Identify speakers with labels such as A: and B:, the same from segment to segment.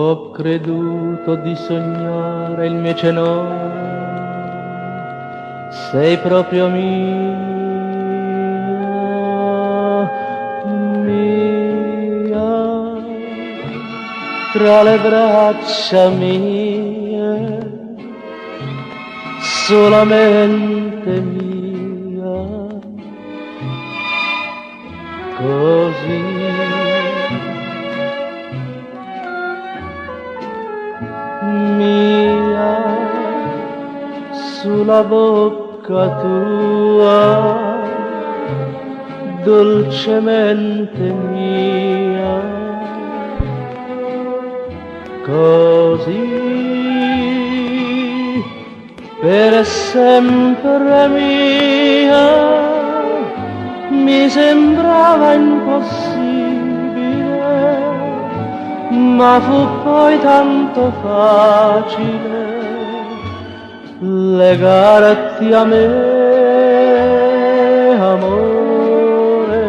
A: Ho creduto di sognare il mio cenò, sei proprio mia, tra le braccia mie, solamente mia, così. Mia, sulla bocca tua, dolcemente mia, così per sempre mia, mi sembrava impossibile, ma fu poi tanto facile legarti a me, amore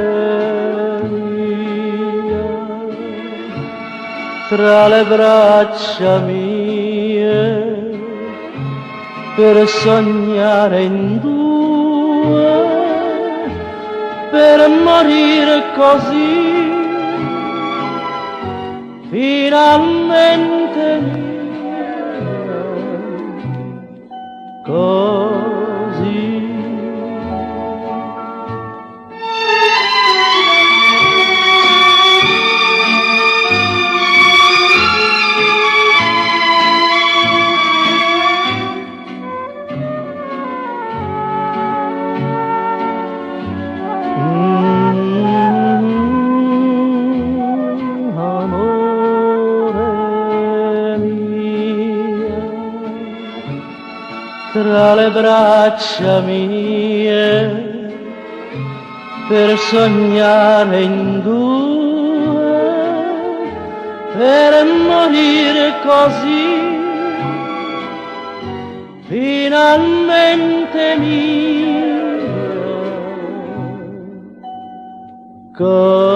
A: mio, tra le braccia mie, per sognare in due, per morire così. Finalmente mia, così. Tra le braccia mie, per sognare in due, per morire così, finalmente mia, così.